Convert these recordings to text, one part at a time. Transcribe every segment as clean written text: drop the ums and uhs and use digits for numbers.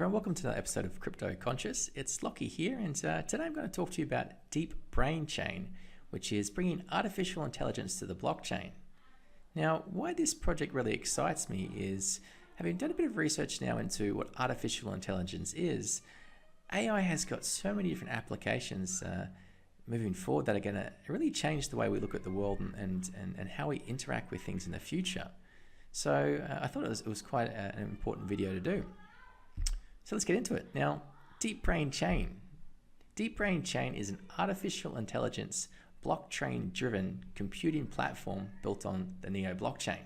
everyone, welcome to another episode of Crypto Conscious. It's Lockie here, and today I'm going to talk to you about DeepBrain Chain, which is bringing artificial intelligence to the blockchain. Now, why this project really excites me is, having done a bit of research now into what artificial intelligence is, AI has got so many different applications moving forward that are going to really change the way we look at the world and how we interact with things in the future. So I thought it was quite an important video to do. So let's get into it. Now, DeepBrain Chain. DeepBrain Chain is an artificial intelligence blockchain-driven computing platform built on the Neo blockchain.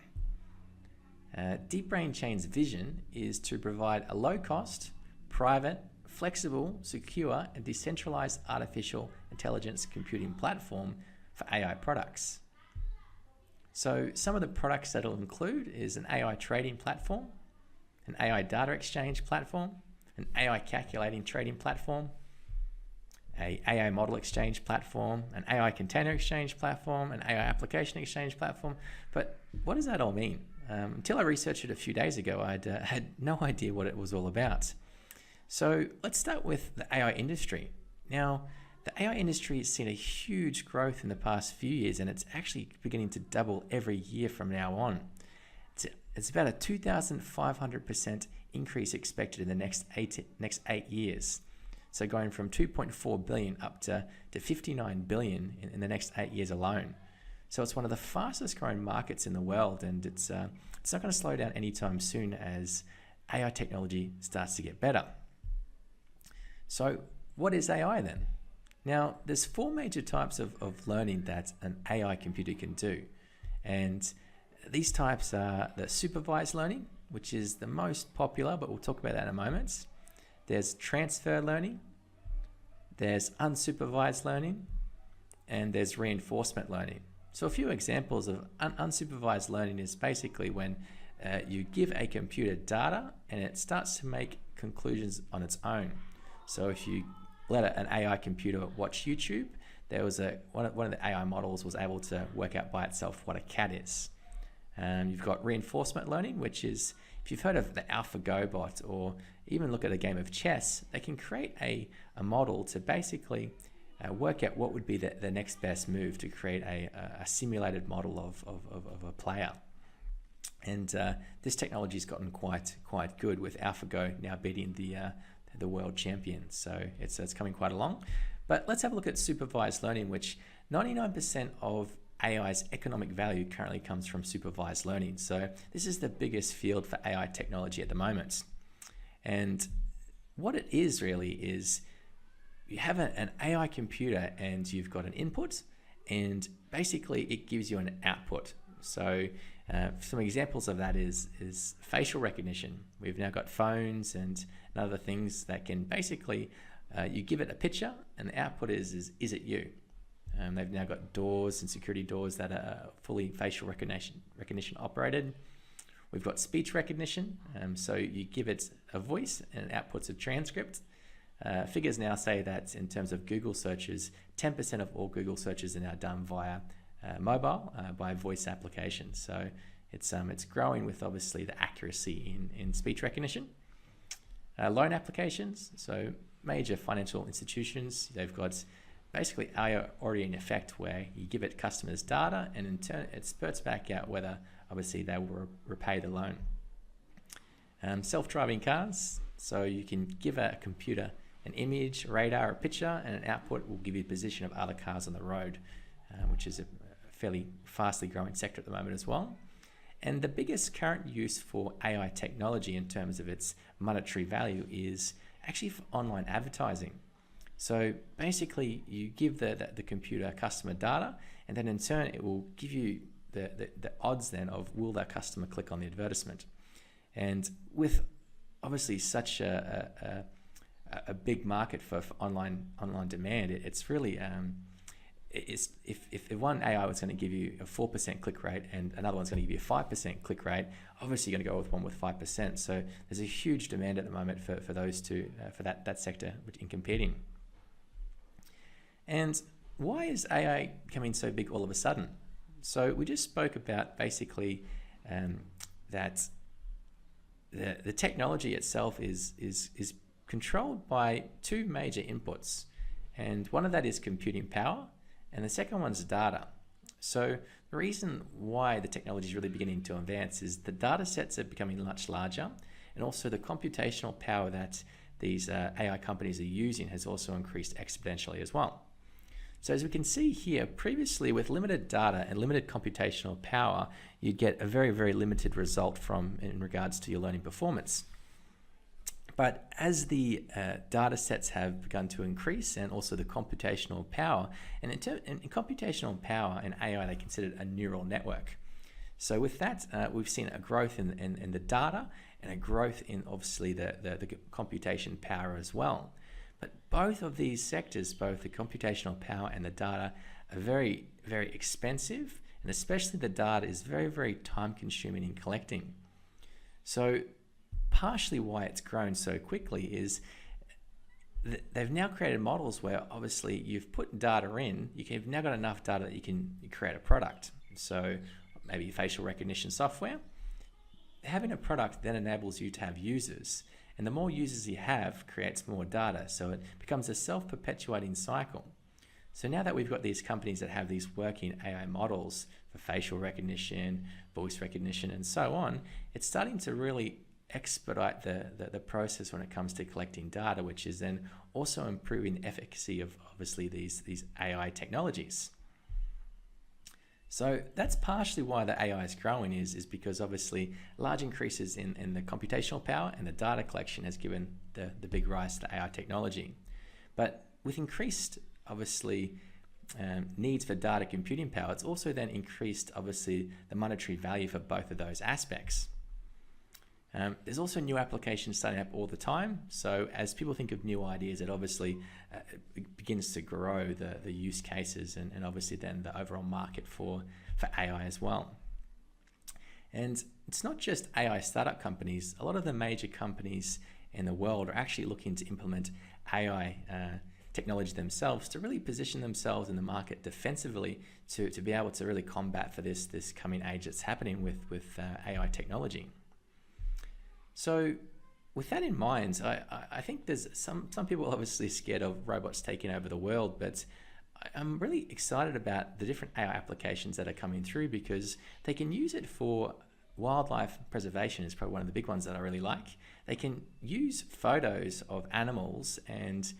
DeepBrain Chain's vision is to provide a low-cost, private, flexible, secure, and decentralized artificial intelligence computing platform for AI products. So some of the products that it'll include is an AI trading platform, an AI data exchange platform, an AI calculating trading platform, an AI model exchange platform, an AI container exchange platform, an AI application exchange platform. But what does that all mean? Until I researched it a few days ago, I had no idea what it was all about. So let's start with the AI industry. Now, the AI industry has seen a huge growth in the past few years, and it's actually beginning to double every year from now on. It's about a 2,500% increase expected in the next eight years. So going from 2.4 billion up to 59 billion in the next 8 years alone. So it's one of the fastest growing markets in the world, and it's not going to slow down anytime soon as AI technology starts to get better. So what is AI then? Now, there's four major types of learning that an AI computer can do. And these types are the supervised learning, which is the most popular, but we'll talk about that in a moment. There's transfer learning, there's unsupervised learning, and there's reinforcement learning. So a few examples of unsupervised learning is basically when you give a computer data and it starts to make conclusions on its own. So if you let an AI computer watch YouTube, there was one of the AI models was able to work out by itself what a cat is. You've got reinforcement learning, which is, if you've heard of the AlphaGo bot or even look at a game of chess, they can create a model to basically work out what would be the next best move to create a simulated model of a player. And this technology has gotten quite good, with AlphaGo now beating the world champion. So it's coming quite along. But let's have a look at supervised learning, which 99% of AI's economic value currently comes from supervised learning. So this is the biggest field for AI technology at the moment. And what it is really is you have an AI computer and you've got an input, and basically it gives you an output. So some examples of that is facial recognition. We've now got phones and other things that can basically, you give it a picture and the output is it you? They've now got doors and security doors that are fully facial recognition operated. We've got speech recognition. So you give it a voice and it outputs a transcript. Figures now say that in terms of Google searches, 10% of all Google searches are now done via mobile by voice applications. So it's growing with obviously the accuracy in speech recognition. Loan applications. So major financial institutions, they've got basically AI already in effect, where you give it customers data and in turn it spurts back out whether obviously they will repay the loan. Self-driving cars, so you can give a computer an image, radar, a picture, and an output will give you the position of other cars on the road, which is a fairly fastly growing sector at the moment as well. And the biggest current use for AI technology in terms of its monetary value is actually for online advertising. So basically you give the computer customer data, and then in turn it will give you the odds then of will that customer click on the advertisement. And with obviously such a big market for online demand, it's really if one AI was going to give you a 4% click rate and another one's going to give you a 5% click rate, obviously you're going to go with one with 5%. So there's a huge demand at the moment for those two, for that sector in competing. And why is AI becoming so big all of a sudden? So we just spoke about basically that the technology itself is controlled by two major inputs, and one of that is computing power, and the second one's data. So the reason why the technology is really beginning to advance is the data sets are becoming much larger, and also the computational power that these AI companies are using has also increased exponentially as well. So as we can see here, previously with limited data and limited computational power, you'd get a very, very limited result in regards to your learning performance. But as the data sets have begun to increase, and also the computational power, and in computational power in AI, they consider it a neural network. So with that, we've seen a growth in the data and a growth in obviously the computation power as well. But both of these sectors, both the computational power and the data, are very, very expensive, and especially the data is very, very time consuming in collecting. So partially why it's grown so quickly is they've now created models where obviously you've put data in, you've now got enough data that you can create a product. So maybe facial recognition software. Having a product then enables you to have users, and the more users you have creates more data, so it becomes a self-perpetuating cycle. So now that we've got these companies that have these working AI models for facial recognition, voice recognition, and so on, it's starting to really expedite the process when it comes to collecting data, which is then also improving the efficacy of obviously these AI technologies. So that's partially why the AI is growing, is because obviously large increases in the computational power and the data collection has given the big rise to AI technology. But with increased obviously needs for data computing power, it's also then increased obviously the monetary value for both of those aspects. There's also new applications starting up all the time. So as people think of new ideas, it obviously begins to grow the use cases and obviously then the overall market for AI as well. And it's not just AI startup companies. A lot of the major companies in the world are actually looking to implement AI technology themselves to really position themselves in the market defensively to be able to really combat for this coming age that's happening with AI technology. So with that in mind, I think there's some people obviously scared of robots taking over the world, but I'm really excited about the different AI applications that are coming through, because they can use it for wildlife preservation is probably one of the big ones that I really like. They can use photos of animals and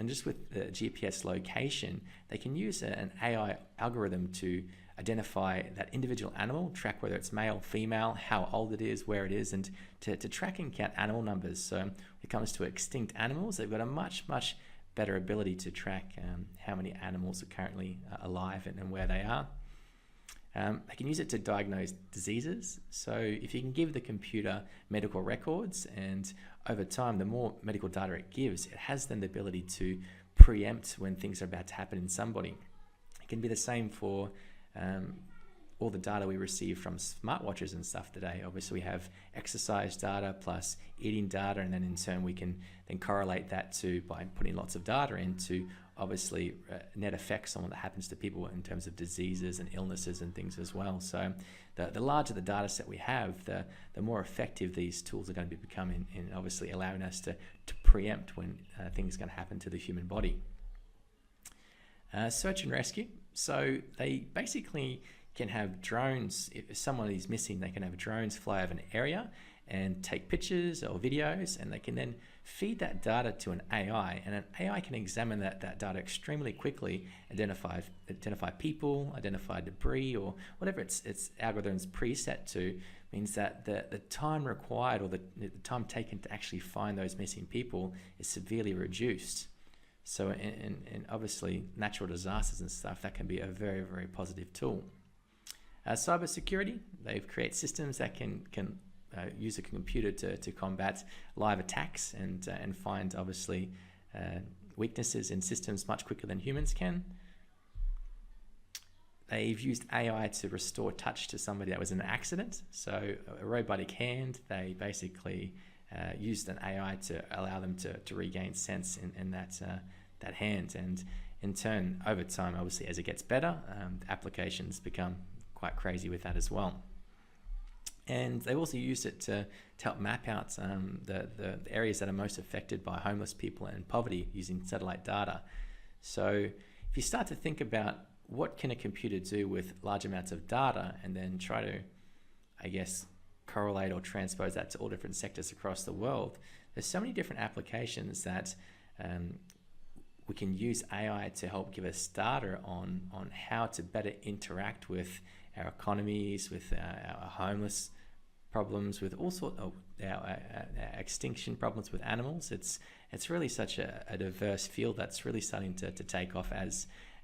just with the GPS location, they can use an AI algorithm to identify that individual animal, track whether it's male, female, how old it is, where it is, and to track and count animal numbers. So when it comes to extinct animals, they've got a much better ability to track how many animals are currently alive and where they are. They can use it to diagnose diseases. So if you can give the computer medical records, and over time, the more medical data it gives, it has then the ability to preempt when things are about to happen in somebody. It can be the same for all the data we receive from smartwatches and stuff today. Obviously, we have exercise data plus eating data, and then in turn we can then correlate that by putting lots of data into obviously net effects on what happens to people in terms of diseases and illnesses and things as well. So the larger the data set we have, the more effective these tools are going to be becoming in obviously allowing us to preempt when things are going to happen to the human body. Search and rescue. So they basically can have drones. If someone is missing, they can have drones fly over an area and take pictures or videos, and they can then feed that data to an AI, and an AI can examine that data extremely quickly, identify people, identify debris, or whatever its algorithm's preset to, means that the time required or the time taken to actually find those missing people is severely reduced. So in obviously natural disasters and stuff, that can be a very, very positive tool. Cybersecurity, they've created systems that can use a computer to combat live attacks and find obviously weaknesses in systems much quicker than humans can. They've used AI to restore touch to somebody that was in an accident. So a robotic hand, they basically used an AI to allow them to regain sense in that hand. And in turn, over time, obviously, as it gets better, the applications become quite crazy with that as well. And they also used it to help map out the areas that are most affected by homeless people and poverty using satellite data. So if you start to think about what can a computer do with large amounts of data and then try to, I guess, correlate or transpose that to all different sectors across the world, there's so many different applications that we can use AI to help give us data on how to better interact with our economies, with our homeless problems, with all sorts of our extinction problems with animals. It's really such a diverse field that's really starting to take off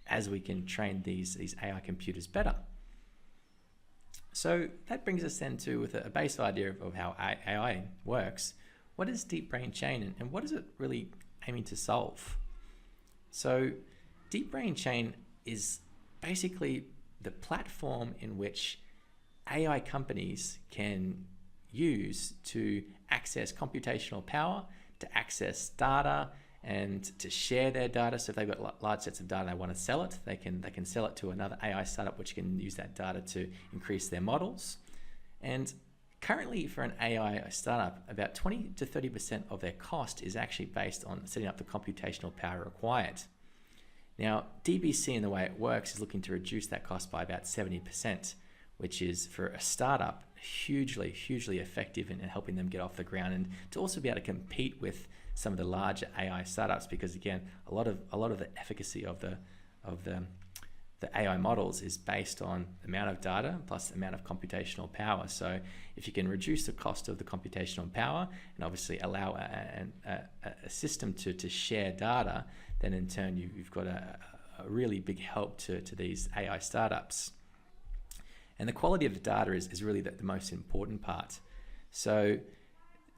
as we can train these AI computers better. So that brings us then to, with a base idea of how AI works, what is DeepBrain Chain and what is it really aiming to solve? So DeepBrain Chain is basically the platform in which AI companies can use to access computational power, to access data, and to share their data. So if they've got large sets of data and they want to sell it, they can sell it to another AI startup which can use that data to increase their models. And currently for an AI startup, about 20 to 30% of their cost is actually based on setting up the computational power required. Now, DBC, in the way it works, is looking to reduce that cost by about 70%, which is, for a startup, hugely effective in helping them get off the ground, and to also be able to compete with some of the larger AI startups, because again, a lot of the efficacy of the AI models is based on the amount of data plus the amount of computational power. So if you can reduce the cost of the computational power and obviously allow a system to share data, then in turn you've got a really big help to these AI startups. And the quality of the data is really the most important part. So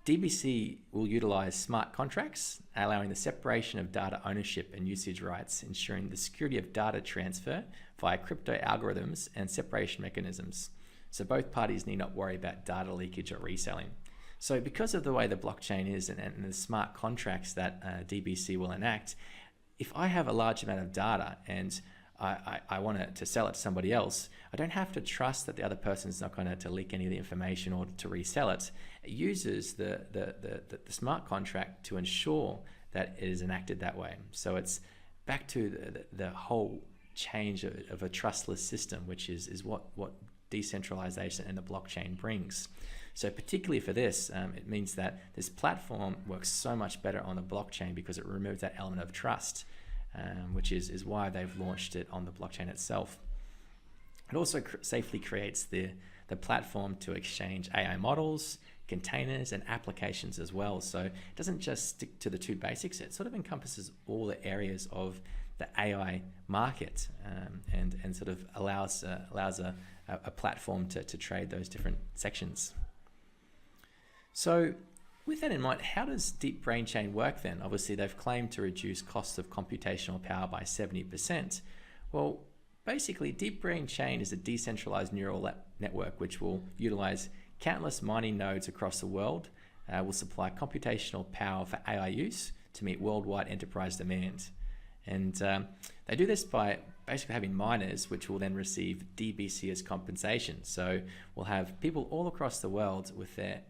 DBC will utilize smart contracts, allowing the separation of data ownership and usage rights, ensuring the security of data transfer via crypto algorithms and separation mechanisms. So both parties need not worry about data leakage or reselling. So because of the way the blockchain is and the smart contracts that DBC will enact, if I have a large amount of data and I want to sell it to somebody else, I don't have to trust that the other person's not going to leak any of the information or to resell it. It uses the smart contract to ensure that it is enacted that way. So it's back to the whole change of a trustless system, which is what decentralization and the blockchain brings. So particularly for this, it means that this platform works so much better on the blockchain because it removes that element of trust. Which is why they've launched it on the blockchain itself. It also safely creates the platform to exchange AI models, containers, and applications as well. So it doesn't just stick to the two basics, it sort of encompasses all the areas of the AI market, and sort of allows a platform to trade those different sections. So with that in mind, how does DeepBrain Chain work then? Obviously, they've claimed to reduce costs of computational power by 70%. Well, basically, DeepBrain Chain is a decentralized neural network which will utilize countless mining nodes across the world, will supply computational power for AI use to meet worldwide enterprise demand. And they do this by basically having miners which will then receive DBC as compensation. So we'll have people all across the world with their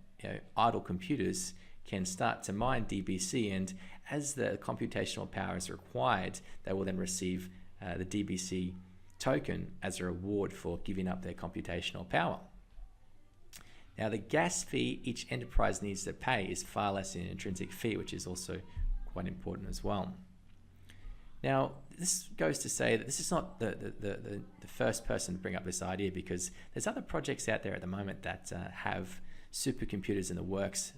idle computers can start to mine DBC, and as the computational power is required, they will then receive the DBC token as a reward for giving up their computational power. Now, the gas fee each enterprise needs to pay is far less than an intrinsic fee, which is also quite important as well. Now, this goes to say that this is not the first person to bring up this idea, because there's other projects out there at the moment that have supercomputers in the works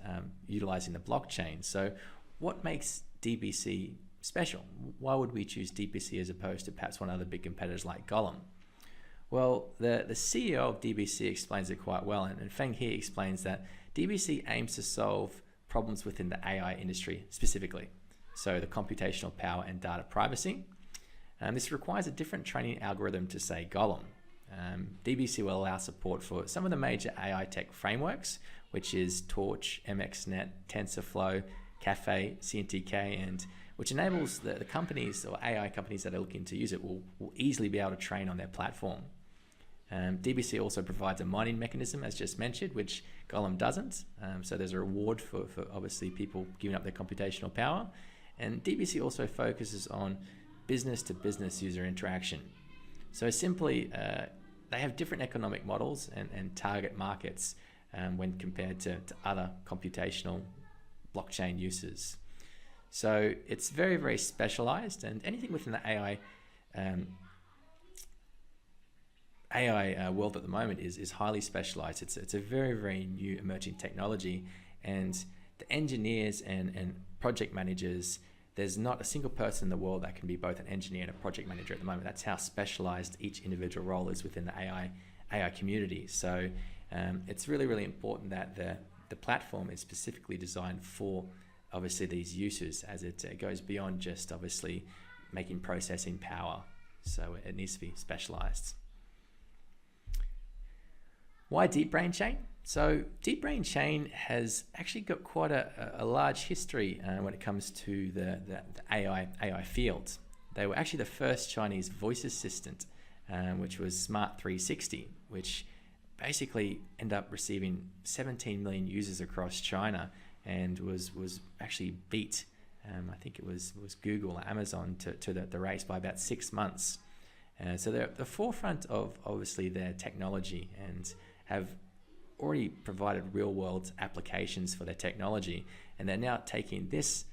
utilizing the blockchain. So what makes DBC special? Why would we choose DBC as opposed to perhaps one of the big competitors like Golem? Well, the CEO of DBC explains it quite well, and Feng He explains that DBC aims to solve problems within the AI industry specifically. So the computational power and data privacy. This requires a different training algorithm to, say, Golem. DBC will allow support for some of the major AI tech frameworks, which is Torch, MXNet, TensorFlow, Caffe, CNTK, and which enables the companies or AI companies that are looking to use it will easily be able to train on their platform. DBC also provides a mining mechanism, as just mentioned, which Golem doesn't. So there's a reward for obviously people giving up their computational power. And DBC also focuses on business-to-business user interaction. So simply, they have different economic models and target markets when compared to other computational blockchain uses. So it's very, very specialized, and anything within the AI world at the moment is highly specialized. It's a very, very new emerging technology, and the engineers and project managers, there's not a single person in the world that can be both an engineer and a project manager at the moment. That's how specialized each individual role is within the AI community. So it's really, really important that the platform is specifically designed for obviously these users, as it goes beyond just obviously making processing power. So it needs to be specialized. Why DeepBrain Chain? So DeepBrain Chain has actually got quite a large history when it comes to the AI field. They were actually the first Chinese voice assistant, which was Smart 360, which basically ended up receiving 17 million users across China, and was actually beat, I think it was Google or Amazon to the race by about 6 months. So they're at the forefront of obviously their technology and have already provided real-world applications for their technology, and they're now taking this,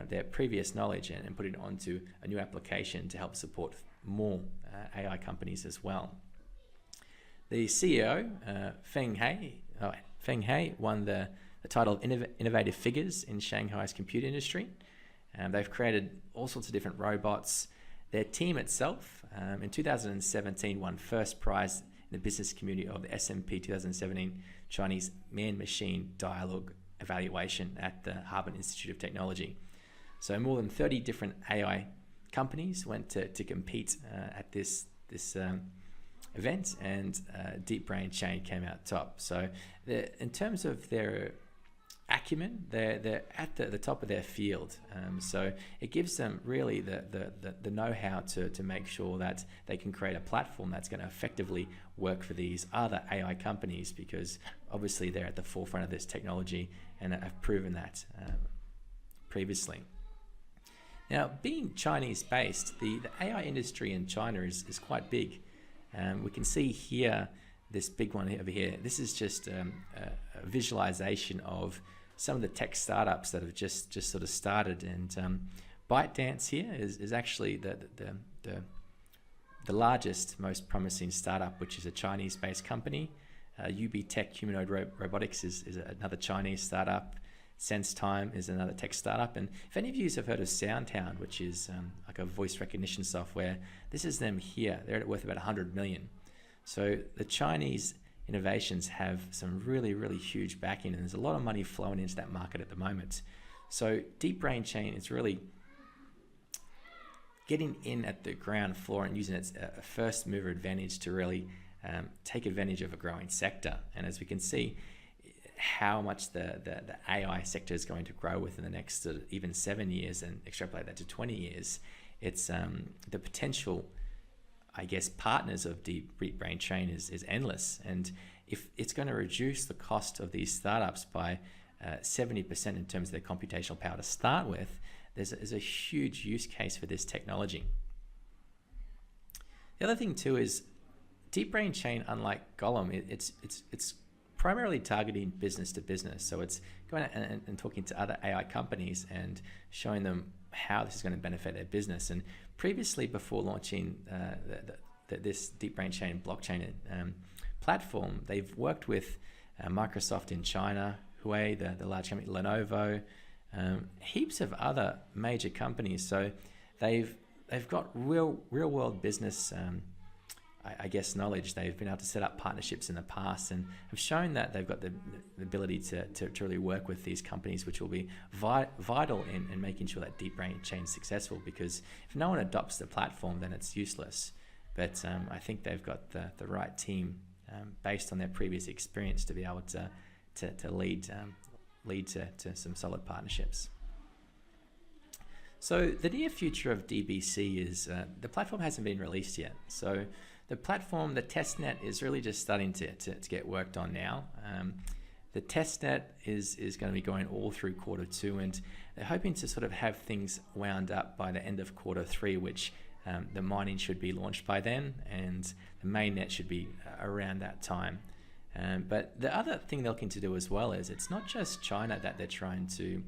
their previous knowledge, and putting it onto a new application to help support more AI companies as well. The CEO, Feng He, won the title of Innovative Figures in Shanghai's computer industry. They've created all sorts of different robots. Their team itself, in 2017, won first prize in the business community of the S&P 2017 Chinese Man-Machine Dialogue Evaluation at the Harbin Institute of Technology. So more than 30 different AI companies went to compete at this event, and DeepBrain Chain came out top. So in terms of their acumen, they're at the top of their field. So it gives them really the know-how to make sure that they can create a platform that's going to effectively work for these other AI companies, because obviously they're at the forefront of this technology and have proven that previously. Now, being Chinese-based, the AI industry in China is quite big. We can see here, this big one over here. This is just a visualization of some of the tech startups that have just sort of started. And ByteDance here is actually the largest, most promising startup, which is a Chinese-based company. UB Tech Humanoid Robotics is another Chinese startup. SenseTime is another tech startup. And if any of you have heard of SoundHound, which is like a voice recognition software, this is them here. They're worth about 100 million. So the Chinese innovations have some really, really huge backing, and there's a lot of money flowing into that market at the moment. So DeepBrain Chain is really getting in at the ground floor and using its first mover advantage to really take advantage of a growing sector. And as we can see, how much the AI sector is going to grow within the next even 7 years, and extrapolate that to 20 years, it's the potential, I guess, partners of DeepBrain Chain is endless. And if it's going to reduce the cost of these startups by 70% in terms of their computational power to start with, there's a huge use case for this technology. The other thing too is DeepBrain Chain, unlike Golem, it's primarily targeting business to business. So it's going and talking to other AI companies and showing them how this is going to benefit their business. And previously, before launching this DeepBrain Chain blockchain platform, they've worked with Microsoft in China, Huawei, the large company, Lenovo, heaps of other major companies. So they've got real world business I guess knowledge. They've been able to set up partnerships in the past and have shown that they've got the ability to really work with these companies, which will be vital in making sure that DeepBrain Chain is successful, because if no one adopts the platform, then it's useless. But I think they've got the right team based on their previous experience to be able to lead to some solid partnerships. So the near future of DBC is the platform hasn't been released yet. So The platform, the testnet, is really just starting to get worked on now. The testnet is going to be going all through Q2, and they're hoping to sort of have things wound up by the end of Q3, which the mining should be launched by then, and the mainnet should be around that time. But the other thing they're looking to do as well is, it's not just China that they're trying to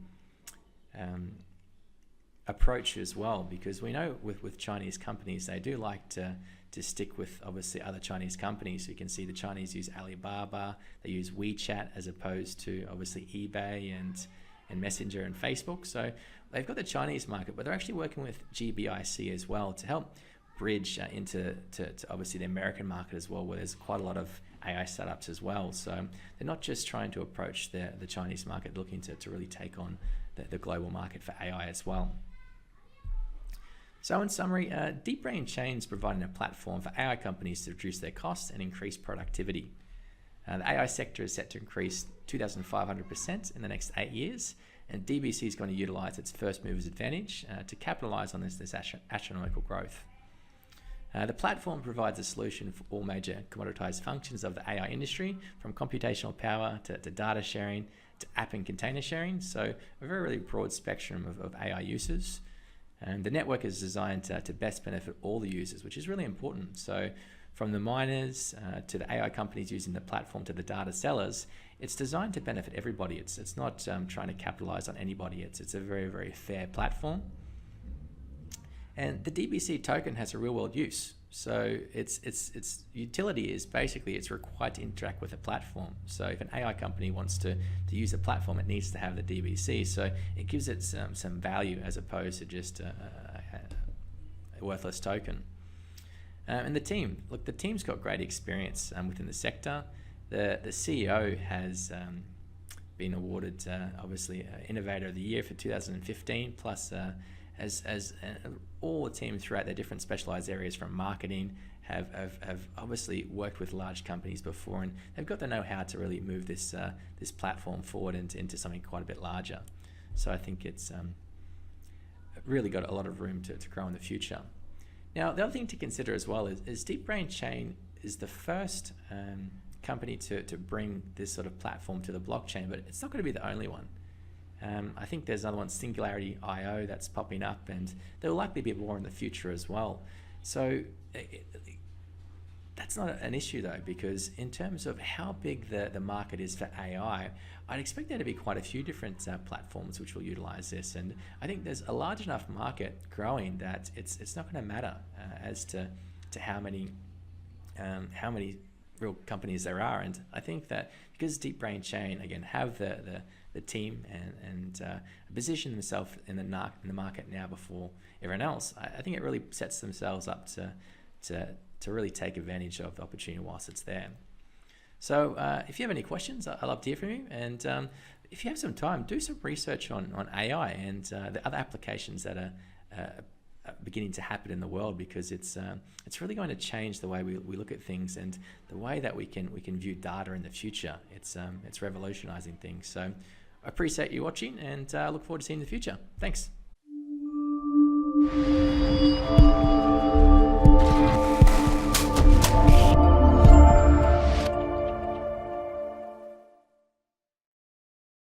approach as well, because we know with Chinese companies, they do like to stick with obviously other Chinese companies. So you can see the Chinese use Alibaba, they use WeChat as opposed to obviously eBay and Messenger and Facebook. So they've got the Chinese market, but they're actually working with GBIC as well to help bridge into obviously the American market as well, where there's quite a lot of AI startups as well. So they're not just trying to approach the Chinese market, looking to really take on the global market for AI as well. So in summary, DeepBrain Chain is providing a platform for AI companies to reduce their costs and increase productivity. The AI sector is set to increase 2,500% in the next 8 years, and DBC is going to utilize its first mover's advantage to capitalize on this astronomical growth. The platform provides a solution for all major commoditized functions of the AI industry, from computational power to data sharing to app and container sharing. So a very, really broad spectrum of AI uses. And the network is designed to best benefit all the users, which is really important. So from the miners to the AI companies using the platform to the data sellers, it's designed to benefit everybody. It's not trying to capitalize on anybody. It's a very, very fair platform. And the DBC token has a real world use. So its utility is basically it's required to interact with a platform. So if an AI company wants to use a platform, it needs to have the DBC. So it gives it some value as opposed to just a worthless token. And the team, look, the team's got great experience within the sector. The CEO has been awarded obviously Innovator of the Year for 2015, plus as all the team throughout their different specialized areas from marketing have obviously worked with large companies before, and they've got the know-how to really move this platform forward into something quite a bit larger. So I think it's really got a lot of room to grow in the future. Now, the other thing to consider as well is DeepBrain Chain is the first company to bring this sort of platform to the blockchain, but it's not going to be the only one. I think there's another one, Singularity IO, that's popping up, and there will likely be more in the future as well. So that's not an issue though, because in terms of how big the market is for AI, I'd expect there to be quite a few different platforms which will utilize this, and I think there's a large enough market growing that it's not going to matter as to how many real companies there are. And I think that because DeepBrain Chain again have the team and position themselves in the market now before everyone else, I think it really sets themselves up to really take advantage of the opportunity whilst it's there. So if you have any questions, I'd love to hear from you. And if you have some time, do some research on AI and the other applications that are beginning to happen in the world, because it's really going to change the way we look at things and the way that we can view data in the future. It's revolutionizing things. So I appreciate you watching, and look forward to seeing you in the future. Thanks.